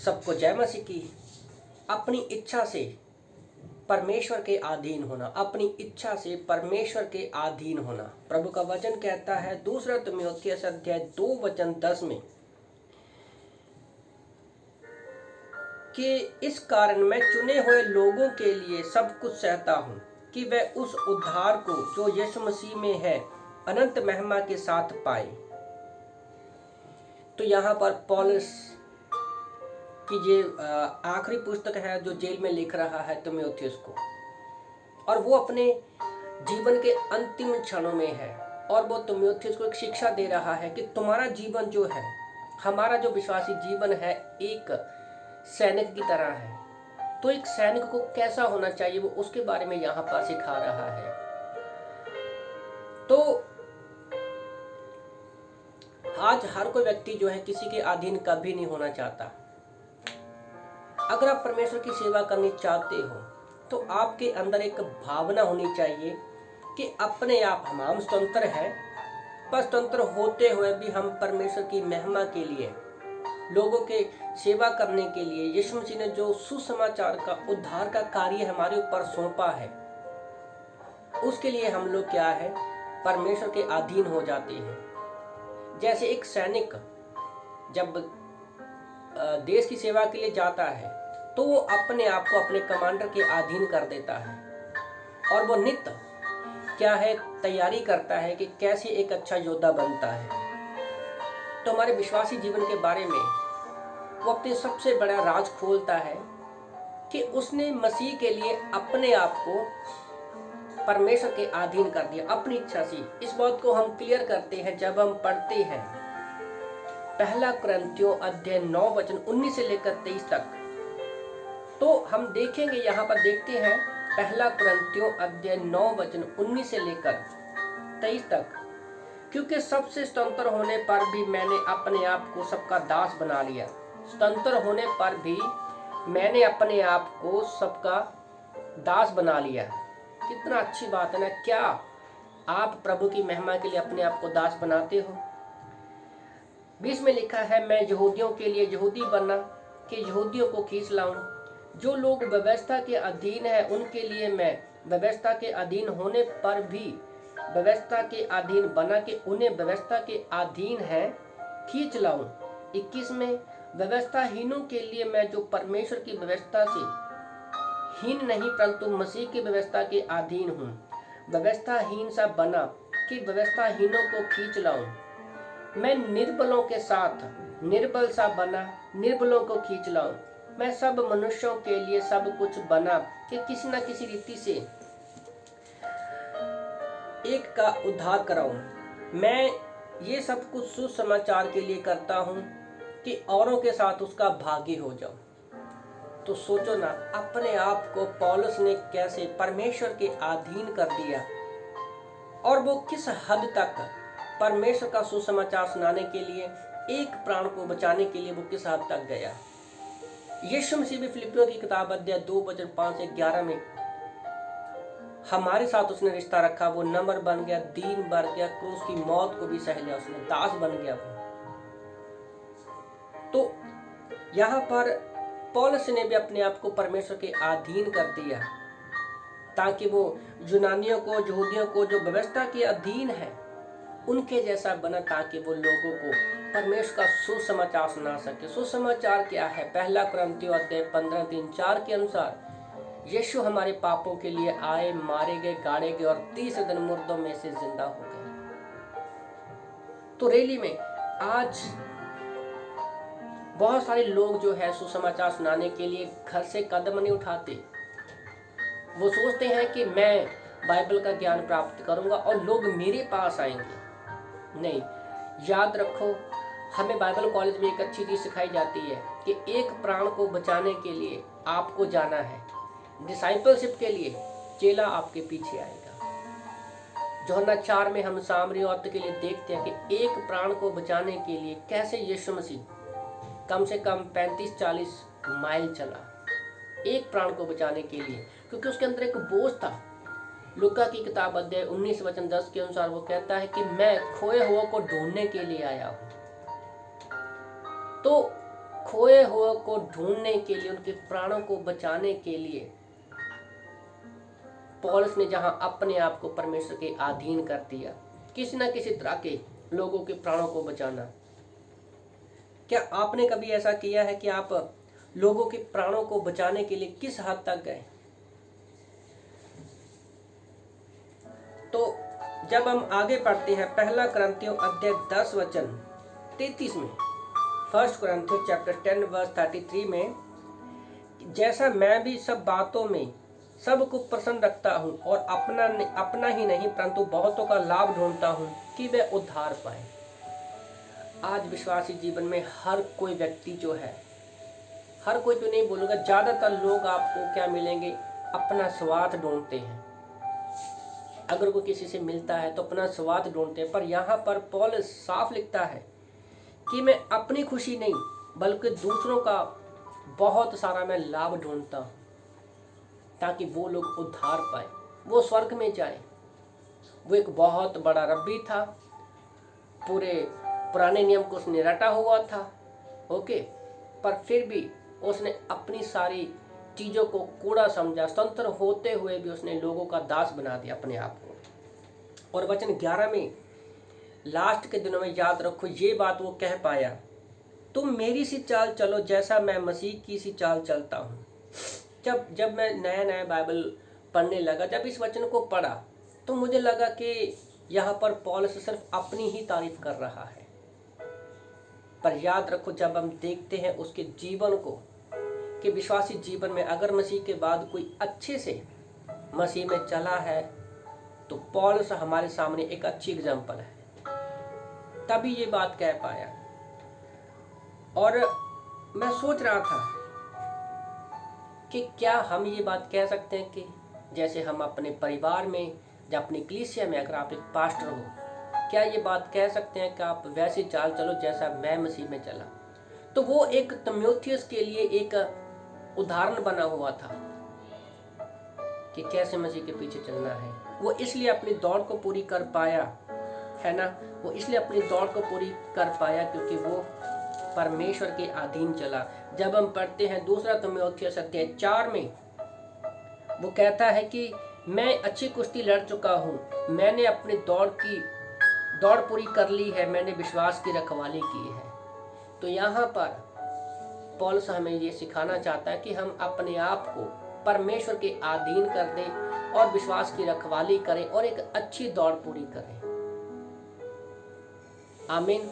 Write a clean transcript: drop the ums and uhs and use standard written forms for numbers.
सबको जय मसीह की। अपनी इच्छा से परमेश्वर के अधीन होना, अपनी इच्छा से परमेश्वर के अधीन होना। प्रभु का वचन कहता है दूसरा तीमुथियुस अध्याय 2:10 में कि इस कारण मैं चुने हुए लोगों के लिए सब कुछ सहता हूं कि वह उस उद्धार को जो यीशु मसीह में है अनंत महिमा के साथ पाए। तो यहाँ पर पौलुस कि ये आखिरी पुस्तक है जो जेल में लिख रहा है तीमुथियुस को, और वो अपने जीवन के अंतिम क्षणों में है, और वो तीमुथियुस को एक शिक्षा दे रहा है कि तुम्हारा जीवन जो है, हमारा जो विश्वासी जीवन है, एक सैनिक की तरह है। तो एक सैनिक को कैसा होना चाहिए वो उसके बारे में यहाँ पर सिखा रहा है। तो आज हर कोई व्यक्ति जो है किसी के अधीन कभी नहीं होना चाहता। अगर आप परमेश्वर की सेवा करनी चाहते हो तो आपके अंदर एक भावना होनी चाहिए कि अपने आप हम स्वतंत्र हैं, पर स्वतंत्र होते हुए भी हम परमेश्वर की महिमा के लिए, लोगों के सेवा करने के लिए यीशु मसीह ने जो सुसमाचार का उद्धार का कार्य हमारे ऊपर सौंपा है, उसके लिए हम लोग क्या है, परमेश्वर के अधीन हो जाते हैं। जैसे एक सैनिक जब देश की सेवा के लिए जाता है तो वो अपने आप को अपने कमांडर के अधीन कर देता है, और वो नित्य क्या है, तैयारी करता है कि कैसे एक अच्छा योद्धा बनता है। तो हमारे विश्वासी जीवन के बारे में वो अपने सबसे बड़ा राज खोलता है कि उसने मसीह के लिए अपने आप को परमेश्वर के अधीन कर दिया अपनी इच्छा से। इस बात को हम क्लियर करते हैं जब हम पढ़ते हैं पहला कुरिन्थियों अध्याय 9:19 से लेकर 23 तक। तो हम देखेंगे, यहाँ पर देखते हैं पहला कुरिन्थियों अध्याय 9:19 से लेकर 23 तक। क्योंकि सबसे स्वतंत्र होने पर भी मैंने अपने आप को सबका दास बना लिया। स्वतंत्र होने पर भी मैंने अपने आप को सबका दास बना लिया। कितना अच्छी बात है ना। क्या आप प्रभु की महिमा के लिए अपने आप को दास बनाते हो? 20 में लिखा है, मैं यहूदियों के लिए यहूदी बना कि यहूदियों को खींच लाऊं। जो लोग व्यवस्था के अधीन है उनके लिए मैं व्यवस्था के अधीन होने पर भी व्यवस्था के अधीन बना के उन्हें व्यवस्था के अधीन है खींच लाऊं। 21 में, व्यवस्थाहीनों के लिए मैं जो परमेश्वर की व्यवस्था से हीन नहीं परंतु मसीह की व्यवस्था के अधीन हूँ, व्यवस्थाहीन सा बना कि व्यवस्थाहीनों को खींच लाऊं। मैं निर्बलों के साथ निर्बल सा बना निर्बलों को खींच लाऊं। मैं सब मनुष्यों के लिए सब कुछ बना कि किसी न किसी रीति से एक का उद्धार कराऊं। मैं ये सब कुछ सुसमाचार के लिए करता हूँ कि औरों के साथ उसका भागी हो जाऊं। तो सोचो ना, अपने आप को पौलुस ने कैसे परमेश्वर के अधीन कर दिया, और वो किस हद तक परमेश्वर का सुसमाचार सुनाने के लिए, एक प्राण को बचाने के लिए वो किस हद तक गया। यीशु मसीह भी फिलिपियों की किताब अध्याय 2:5-11 में हमारे साथ उसने रिश्ता रखा। वो नम्र बन गया, दीन बन गया, क्रूस की मौत को भी सह लिया, उसने दास बन गया वो। तो यहाँ पर पौलुस ने भी अपने आप को परमेश्वर के अधीन कर दिया ताकि वो यूनानियों को, यहूदियों को जो व्यवस्था के अधीन है उनके जैसा बना, ताकि वो लोगों को परमेश्वर का सुसमाचार सुना सके। सुसमाचार क्या है? पहला कुरिन्थियों अध्याय 15:3-4 के अनुसार यीशु हमारे पापों के लिए आए, मारे गए, गाड़े गए और तीसरे दिन मुर्दों में से जिंदा हो गए। तो रैली में आज बहुत सारे लोग जो है सुसमाचार सुनाने के लिए घर से कदम नहीं उठाते। वो सोचते हैं कि मैं बाइबल का ज्ञान प्राप्त करूंगा और लोग मेरे पास आएंगे। नहीं, याद रखो, हमें बाइबल कॉलेज में एक अच्छी चीज सिखाई जाती है कि एक प्राण को बचाने के लिए आपको जाना है। डिसाइपलशिप के लिए चेला आपके पीछे आएगा। यूहन्ना 4 में हम सामरी औरत के लिए देखते हैं कि एक प्राण को बचाने के लिए कैसे यीशु मसीह कम से कम 35-40 माइल चला एक प्राण को बचाने के लिए, क्योंकि उसके अंदर एक बोझ था। लूका की किताब अध्याय 19:10 के अनुसार वो कहता है कि मैं खोए हुए को ढूंढने के लिए आया हूं। तो खोए हुए को ढूंढने के लिए, उनके प्राणों को बचाने के लिए पौलुस ने जहां अपने आप को परमेश्वर के अधीन कर दिया, किसी न किसी तरह के लोगों के प्राणों को बचाना। क्या आपने कभी ऐसा किया है कि आप लोगों के प्राणों को बचाने के लिए किस हद तक गए? तो जब हम आगे पढ़ते हैं पहला कुरिन्थियों अध्याय 10 वचन 33 में, फर्स्ट कुरिन्थियों चैप्टर 10 वर्स 33 में, जैसा मैं भी सब बातों में सबको प्रसन्न रखता हूँ और अपना ही नहीं परंतु बहुतों का लाभ ढूंढता हूँ कि वे उद्धार पाए। आज विश्वासी जीवन में हर कोई व्यक्ति जो है, हर कोई तो नहीं बोलूँगा, ज़्यादातर लोग आपको क्या मिलेंगे, अपना स्वार्थ ढूंढते हैं। अगर कोई किसी से मिलता है तो अपना स्वार्थ ढूंढते हैं। पर यहाँ पर पौलुस साफ लिखता है कि मैं अपनी खुशी नहीं बल्कि दूसरों का बहुत सारा मैं लाभ ढूंढता हूँ ताकि वो लोग उद्धार पाए, वो स्वर्ग में जाए। वो एक बहुत बड़ा रब्बी था, पूरे पुराने नियम को उसने रटा हुआ था, ओके, पर फिर भी उसने अपनी सारी चीज़ों को कूड़ा समझा, स्वतंत्र होते हुए भी उसने लोगों का दास बना दिया अपने आप को। और वचन 11 में लास्ट के दिनों में याद रखो ये बात वो कह पाया, तुम मेरी सी चाल चलो जैसा मैं मसीह की सी चाल चलता हूँ। जब मैं नया नया बाइबल पढ़ने लगा, जब इस वचन को पढ़ा तो मुझे लगा कि यहाँ पर पौलुस सिर्फ अपनी ही तारीफ कर रहा है। पर याद रखो जब हम देखते हैं उसके जीवन को कि विश्वासी जीवन में अगर मसीह के बाद कोई अच्छे से मसीह में चला है तो पौलुस हमारे सामने एक अच्छी एग्जाम्पल है, तभी ये बात कह पाया। और मैं सोच रहा था कि क्या हम ये बात कह सकते हैं कि जैसे हम अपने परिवार में या अपनी कलीसिया में, अगर आप एक पास्टर हो, क्या ये बात कह सकते हैं कि आप वैसी चाल चलो जैसा मैं मसीह में चला? तो वो एक तीमुथियुस के लिए एक उदाहरण बना हुआ था कि कैसे मसीह के पीछे चलना है। वो इसलिए अपनी दौड़ को पूरी कर पाया, है ना, वो इसलिए अपनी दौड़ को पूरी कर पाया क्योंकि वो परमेश्वर के अधीन चला। जब हम पढ़ते हैं दूसरा तीमुथियुस अध्याय 4 में, वो कहता है कि मैं अच्छी कुश्ती लड़ चुका हूँ, मैंने अपनी दौड़ पूरी कर ली है, मैंने विश्वास की रखवाली की है। तो यहाँ पर पौलुस हमें ये सिखाना चाहता है कि हम अपने आप को परमेश्वर के अधीन कर दें और विश्वास की रखवाली करें और एक अच्छी दौड़ पूरी करें। आमीन।